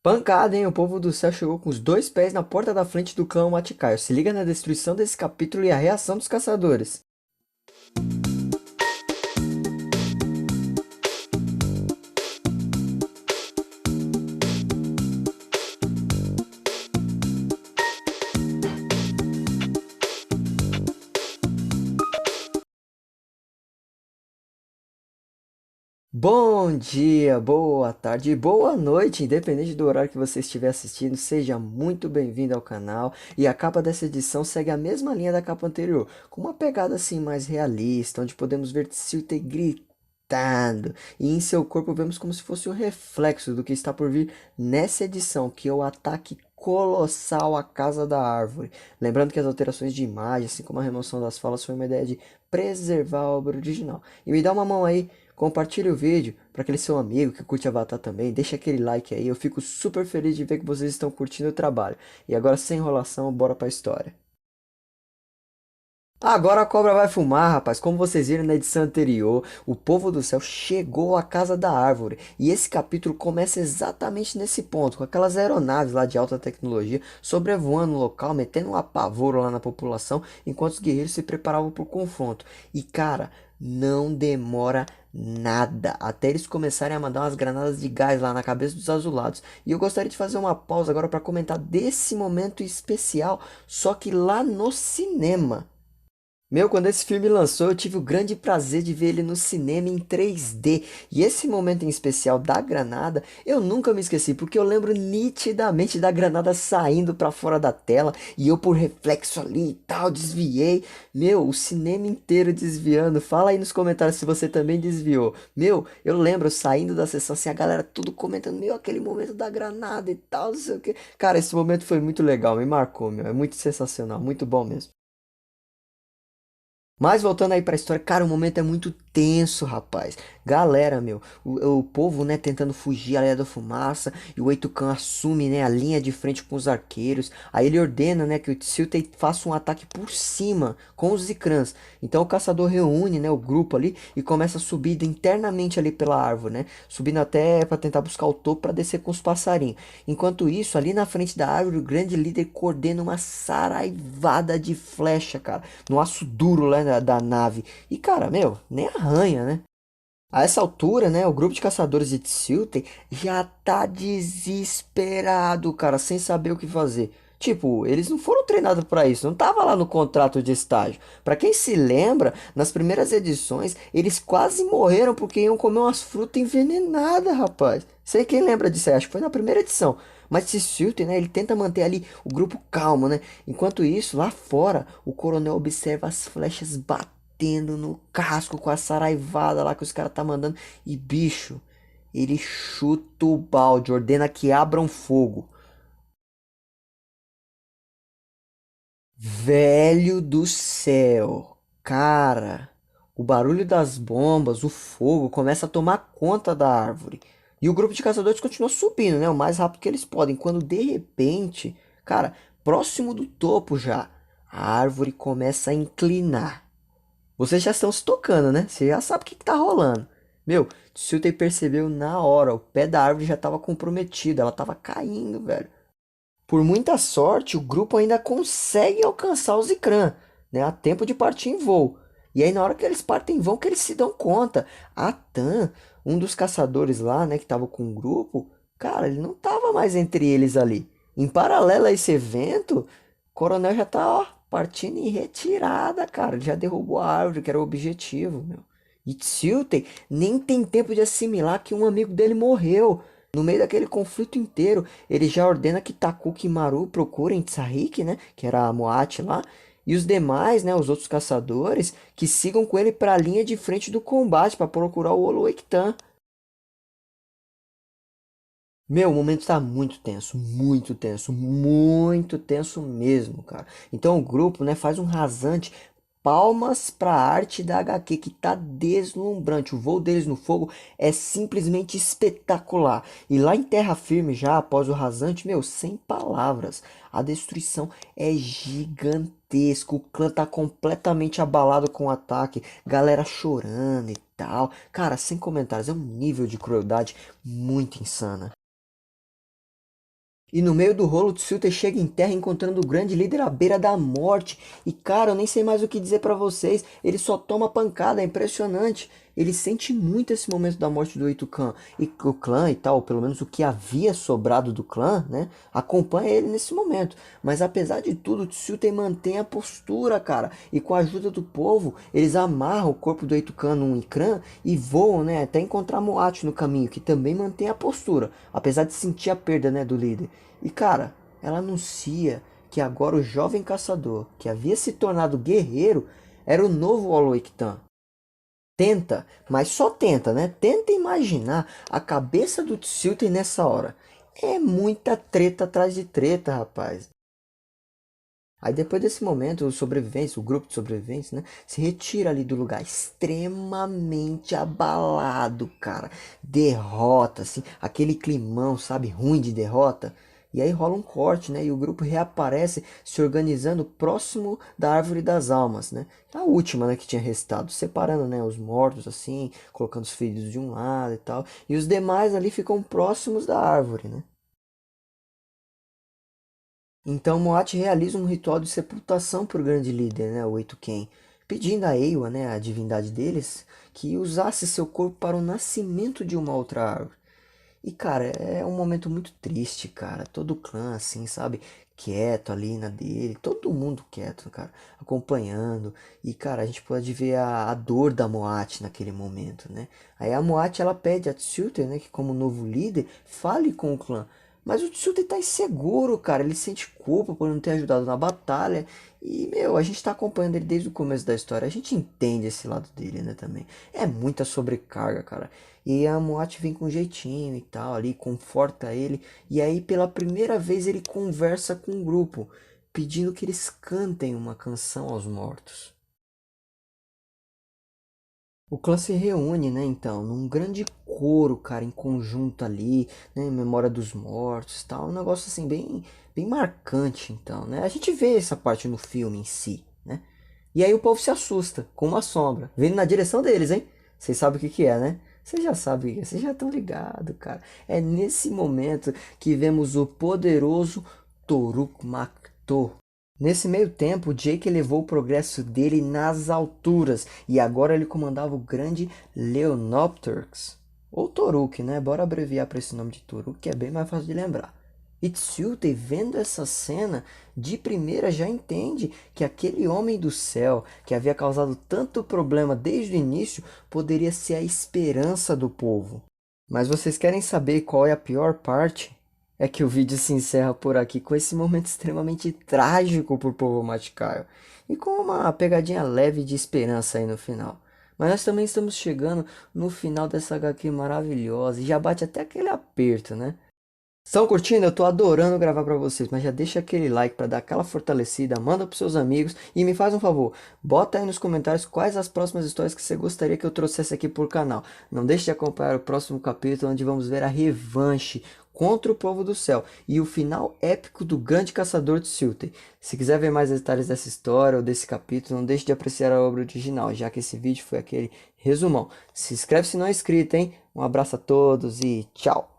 Pancada, hein? O povo do céu chegou com os dois pés na porta da frente do clã Maticaio. Se liga na destruição desse capítulo e a reação dos caçadores. Bom dia, boa tarde, boa noite, independente do horário que você estiver assistindo, seja muito bem-vindo ao canal. E a capa dessa edição segue a mesma linha da capa anterior, com uma pegada assim mais realista, onde podemos ver Silte gritando, e em seu corpo vemos como se fosse um reflexo do que está por vir nessa edição, que é o ataque colossal à Casa da Árvore. Lembrando que as alterações de imagem, assim como a remoção das falas, foi uma ideia de preservar a obra original. E me dá uma mão aí. Compartilhe o vídeo para aquele seu amigo que curte Avatar também. Deixa aquele like aí. Eu fico super feliz de ver que vocês estão curtindo o trabalho. E agora, sem enrolação, bora pra história. Agora a cobra vai fumar, rapaz. Como vocês viram na edição anterior, o povo do céu chegou à Casa da Árvore. E esse capítulo começa exatamente nesse ponto, com aquelas aeronaves lá de alta tecnologia sobrevoando o local, metendo um apavoro lá na população, enquanto os guerreiros se preparavam para o confronto. E cara, não demora nada até eles começarem a mandar umas granadas de gás lá na cabeça dos azulados. E eu gostaria de fazer uma pausa agora para comentar desse momento especial, só que lá no cinema. Meu, quando esse filme lançou, eu tive o grande prazer de ver ele no cinema em 3D. E esse momento em especial da granada, eu nunca me esqueci, porque eu lembro nitidamente da granada saindo pra fora da tela e eu por reflexo ali e tal, desviei. Meu, o cinema inteiro desviando. Fala aí nos comentários se você também desviou. Meu, eu lembro saindo da sessão assim, a galera tudo comentando, meu, aquele momento da granada e tal, não sei o que. Cara, esse momento foi muito legal, me marcou, meu. É muito sensacional, muito bom mesmo. Mas voltando aí pra história, cara, o momento é muito tenso, rapaz. Galera, meu, o povo, né, tentando fugir ali da fumaça, e o Eitukan assume, né, a linha de frente com os arqueiros. Aí ele ordena, né, que o Tsiltei faça um ataque por cima com os Zikrans. Então o caçador reúne, né, o grupo ali e começa a subir internamente ali pela árvore, né, subindo até para tentar buscar o topo para descer com os passarinhos. Enquanto isso, ali na frente da árvore, o grande líder coordena uma saraivada de flecha, cara, no aço duro lá da nave. E cara, meu, nem arranha, né? A essa altura, né, o grupo de caçadores de Tsilten já tá desesperado, cara, sem saber o que fazer. Tipo, eles não foram treinados para isso, não tava lá no contrato de estágio. Pra quem se lembra, nas primeiras edições, eles quase morreram porque iam comer umas frutas envenenadas, rapaz. Sei quem lembra disso aí, acho que foi na primeira edição. Mas Tsilten, né, ele tenta manter ali o grupo calmo, né? Enquanto isso, lá fora, o coronel observa as flechas batendo no casco com a saraivada lá que os caras tá mandando. E bicho, ele chuta o balde, ordena que abram fogo. Velho do céu, cara, o barulho das bombas, o fogo começa a tomar conta da árvore. E o grupo de caçadores continua subindo, né? O mais rápido que eles podem. Quando de repente, cara, próximo do topo já, a árvore começa a inclinar. Vocês já estão se tocando, né? Você já sabe o que tá rolando. Meu, Tsuter percebeu na hora, o pé da árvore já estava comprometido, ela estava caindo, velho. Por muita sorte, o grupo ainda consegue alcançar o Zikran, né? A tempo de partir em voo. E aí, na hora que eles partem em voo, que eles se dão conta. A Tan, um dos caçadores lá, né, que estava com o grupo, cara, ele não estava mais entre eles ali. Em paralelo a esse evento, o coronel já tá, ó, partindo em retirada, cara. Ele já derrubou a árvore, que era o objetivo, meu. E Tsilten nem tem tempo de assimilar que um amigo dele morreu. No meio daquele conflito inteiro, ele já ordena que Takuki e Maru procurem Tsarik, né, que era a Moat lá, e os demais, né, os outros caçadores, que sigam com ele para a linha de frente do combate para procurar o Oloektan. Meu, o momento tá muito tenso, muito tenso mesmo, cara. Então o grupo, né, faz um rasante, palmas pra arte da HQ que tá deslumbrante. O voo deles no fogo é simplesmente espetacular. E lá em terra firme, já após o rasante, meu, sem palavras. A destruição é gigantesca. O clã tá completamente abalado com o ataque, galera chorando e tal. Cara, sem comentários, é um nível de crueldade muito insana. E no meio do rolo, Tsuter chega em terra encontrando o grande líder à beira da morte. E cara, eu nem sei mais o que dizer pra vocês. Ele só toma pancada, é impressionante. Ele sente muito esse momento da morte do Eitukan. E o clã e tal, pelo menos o que havia sobrado do clã, né? Acompanha ele nesse momento. Mas apesar de tudo, Tsuter mantém a postura, cara. E com a ajuda do povo, eles amarram o corpo do Eitukan num Ikran e voam, né? Até encontrar Moat no caminho, que também mantém a postura. Apesar de sentir a perda, né, do líder. E cara, ela anuncia que agora o jovem caçador, que havia se tornado guerreiro, era o novo Oloictan. Tenta, mas só tenta, né? Tenta imaginar a cabeça do Tsilter nessa hora. É muita treta atrás de treta, rapaz. Aí depois desse momento, os sobreviventes, o grupo de sobreviventes, né, se retira ali do lugar extremamente abalado, cara. Derrota, assim, aquele climão, sabe, ruim de derrota. E aí rola um corte, né, e o grupo reaparece se organizando próximo da Árvore das Almas, né. A última, né, que tinha restado, separando, né, os mortos, assim, colocando os feridos de um lado e tal. E os demais ali ficam próximos da árvore, né. Então Moat realiza um ritual de sepultação para o grande líder, né, o Eituken, pedindo a Eywa, né, a divindade deles, que usasse seu corpo para o nascimento de uma outra árvore. E cara, é um momento muito triste, cara. Todo o clã, assim, sabe, quieto ali na dele, todo mundo quieto, cara, acompanhando. E cara, a gente pode ver a dor da Moat naquele momento, né? Aí a Moat ela pede a Tsuter, né, que como novo líder, fale com o clã. Mas o Tsuter tá inseguro, cara. Ele sente culpa por não ter ajudado na batalha. E, meu, a gente tá acompanhando ele desde o começo da história. A gente entende esse lado dele, né, também. É muita sobrecarga, cara. E a Moat vem com jeitinho e tal, ali, conforta ele. E aí, pela primeira vez, ele conversa com o grupo, pedindo que eles cantem uma canção aos mortos. O clã se reúne, né, então, num grande coro, cara, em conjunto ali, né, em memória dos mortos, tal, um negócio assim bem marcante, então, né? A gente vê essa parte no filme em si, né? E aí o povo se assusta com uma sombra, vindo na direção deles, hein? Vocês sabem o que que é, né? Vocês já sabem o que é, vocês já estão ligados, cara. É nesse momento que vemos o poderoso Toruk Makto. Nesse meio tempo, Jake elevou o progresso dele nas alturas e agora ele comandava o grande Leonopterx, ou Toruk, né? Bora abreviar para esse nome de Toruk, que é bem mais fácil de lembrar. E Tsulte, vendo essa cena, de primeira já entende que aquele homem do céu, que havia causado tanto problema desde o início, poderia ser a esperança do povo. Mas vocês querem saber qual é a pior parte? É que o vídeo se encerra por aqui com esse momento extremamente trágico pro povo Maticaio. E com uma pegadinha leve de esperança aí no final. Mas nós também estamos chegando no final dessa HQ maravilhosa. E já bate até aquele aperto, né? Estão curtindo? Eu tô adorando gravar pra vocês, mas já deixa aquele like pra dar aquela fortalecida, manda pros seus amigos e me faz um favor, bota aí nos comentários quais as próximas histórias que você gostaria que eu trouxesse aqui por canal. Não deixe de acompanhar o próximo capítulo onde vamos ver a revanche contra o povo do céu e o final épico do grande caçador de Silter. Se quiser ver mais detalhes dessa história ou desse capítulo, não deixe de apreciar a obra original, já que esse vídeo foi aquele resumão. Se inscreve se não é inscrito, hein? Um abraço a todos e tchau!